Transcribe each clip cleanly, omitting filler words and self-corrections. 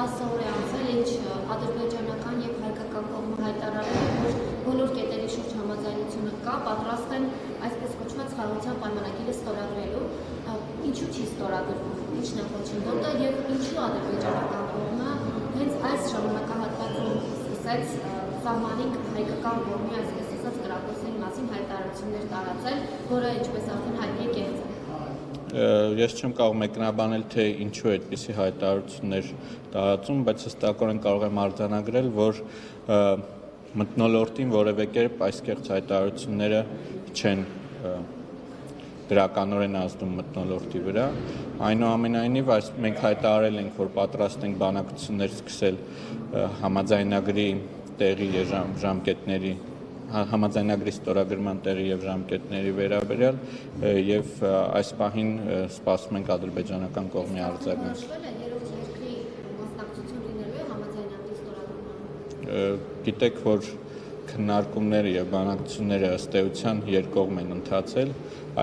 10 օր է անցել, ինչ ադրբեջանական եւ հայկական կողմը հայտարարել են, որ բոլոր կետերի շուրջ համաձայնությունը կա, պատրաստ են այսպես կոչված խաղաղության պայմանագիրը ստորագրելու, ինչու չի ստորագրվում, ինչն է խոչընդոտը եւ ինչու ադրբեջանական կողմը հենց այս ժամանակահատվածում սկսեց սահմանին հայկական կողմի այսպես ասած կրակոցների մասին հայտարարություններ տարածել, որը ինչպես արդեն հայտնի է կեղծ է։ Ես չեմ կարող մեկնաբանել, թե ինչու այդպիսի հայտարարություններ տարածում, բայց հստակորեն կարող եմ արձանագրել, որ մթնոլորտին որևէ կերպ այս կեղծ հայտարարությունները չեն դրականորեն ազդում մթնոլորտի վրա։ Այնուամենայնիվ, մենք հայտարարել ենք, որ պատրաստ ենք բանակցություններ սկսել համաձայնագրի տեղի ժամկետների համաձայնագրի ստորագրման տեղի եւ ժամկետների վերաբերյալ եւ այս պահին սպասում ենք ադրբեջանական կողմի արձագանք։ Գիտեք, որ քննարկումները եւ բանակցությունները ըստ էության երկկողմ են ընթացել,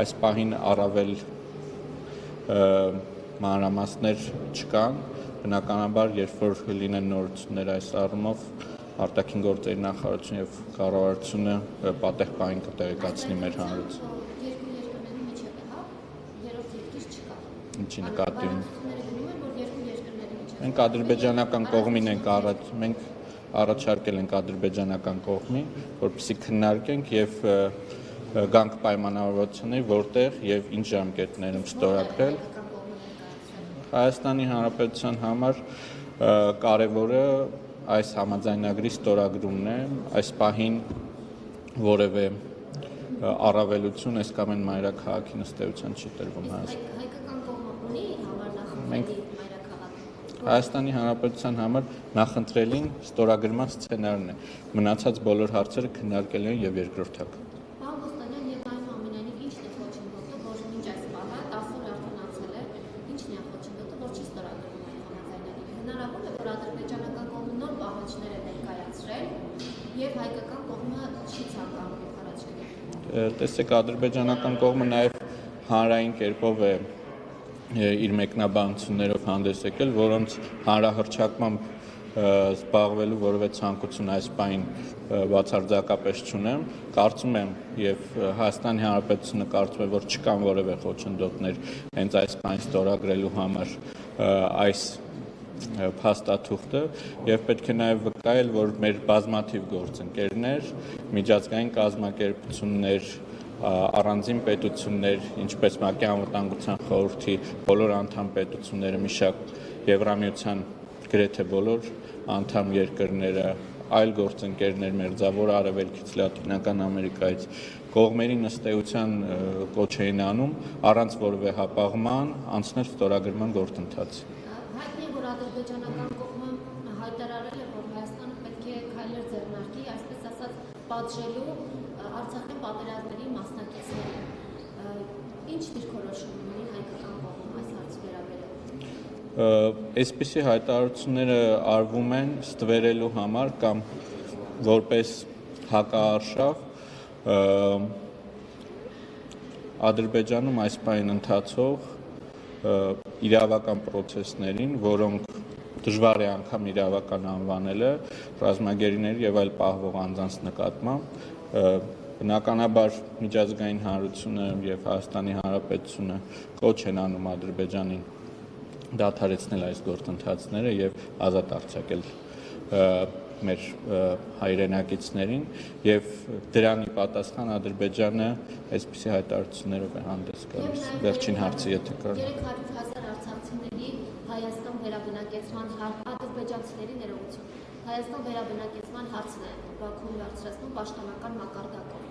այս պահին առավել մանրամասներ չկան, բնականաբար, երբ որ լինեն նորություններ այս առումով արտաքին գործերի նախարարությունը եւ կառավարությունը պատեհ պահին կտեղեկացնի մեր հանրությանը։ Ինչի նկատի ունի։ Մենք ադրբեջանական կողմին ենք առաջարկել ենք ադրբեջանական կողմին, որպեսզի քննարկենք եւ գանք պայմանավորվածությունների, որտեղ եւ ինչ ժամկետներում ստորագրել։ Հայաստանի Հանրապետության համար կարևորը այս համաձայնագրի ստորագրումն է, այս պահին որևէ առավելություն այս կամ այն մայրաքաղաքին ըստ էության չի տրվում Հայաստանում։ Հայկական կողմը ունի համար նախընտրելի մայրաքաղաք։ Հայաստանի Հանրապետության համար նախընտրելին ստորագրման սցենարն է։ Մնացած բոլոր հարցերը քննարկել են եւ երկրորդական։ Պարոն Ոստանյան, եւ այնուամենայնիվ ինչն է խոչընդոտը, որ մինչ այս պահը 10 օր արդեն անցել է, ինչն է խոչընդոտը, որ չի ստորագրվում այս համաձայնագիրը։ Հնարավոր է, որ ադրբեջանական կողմը նոր պահանջներ է ներկայացրել եւ հայկական կողմը չի ցանկանում առաջ գնալ։ Տեսեք, ադրբեջանական կողմը նաեւ հանրային կերպով է իր մեկնաբանություններով հանդես եկել, որոնց հանրահռչակմամբ զբաղվելու որևէ ցանկություն այս պահին բացարձակապես չունեմ, կարծում եմ եւ Հայաստանի Հանրապետությունը կարծում է, որ չկան որևէ խոչընդոտներ հենց այս պահին ստորագրելու համար այս փաստաթուղթը եւ պետք է նաեւ վկայել, որ մեր բազմաթիվ գործընկերներ, միջազգային կազմակերպություններ, առանձին պետություններ, ինչպես ՄԱԿ-ի անվտանգության խորհրդի բոլոր անդամ պետությունները, մի շարք Եվրամիության գրեթե բոլոր անդամ երկրները, այլ գործընկերներ Մերձավոր Արևելքից, Լատինական Ամերիկայից կողմերին ըստ էության կոչ էին անում առանց որևէ հապաղման անցնել ստորագրման գործընթացի։ Հայտնի է, որ ադրբեջանական կողմը հայտարարել է, որ Հայաստանը պետք է քայլեր ձեռնարկի, այսպես ասած, պատժելու Արցախյան պատերազմների մասնակիցներին։ Ինչ դիրքորոշում ունի հայկական կողմը այս հարցի վերաբերյալ։ Այսպիսի հայտարարությունները արվում են ստվերելու համար կամ որպես հակաարշավ Ադրբեջանում այս պահին ընթացող իրավական պրոցեսներին, որոնք դժվար է անգամ իրավական անվանելը ռազմագերիների եւ այլ պահվող անձանց նկատմամբ, բնականաբար միջազգային հանրությունը եւ Հայաստանի Հանրապետությունը կոչ են անում Ադրբեջանին դադարեցնել այս գործընթացները եւ ազատ արձակել մեր հայրենակիցներին եւ դրանի պատասխան Ադրբեջանը այսպիսի հայտարարություններով է հանդես գալիս։ Վերջին հարցը եթե կար։ 300,000 արցախցիների Հայաստան վերաբնակեցման ադրբեջանցիների ներողություն։ Հայաստան վերաբնակեցման հարցն է Բաքուն բարձրացնում պաշտոնական մակարդակով։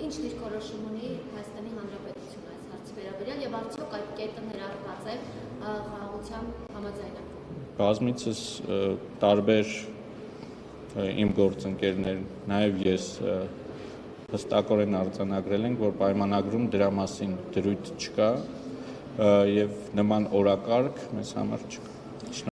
Ինչ դիրքորոշում ունի Հայաստանի Հանրապետությունը այս հարցի վերաբերյալ եւ արդյոք այդ կետը ներառված է խաղաղության համաձայնագրում։ Բազմիցս տարբեր իմ գործընկերներ, նաեւ ես հստակորեն արձանագրել ենք, որ պայմանագրում դրա մասին դրույթ չկա եւ նման օրակարգ մեզ համար չկա։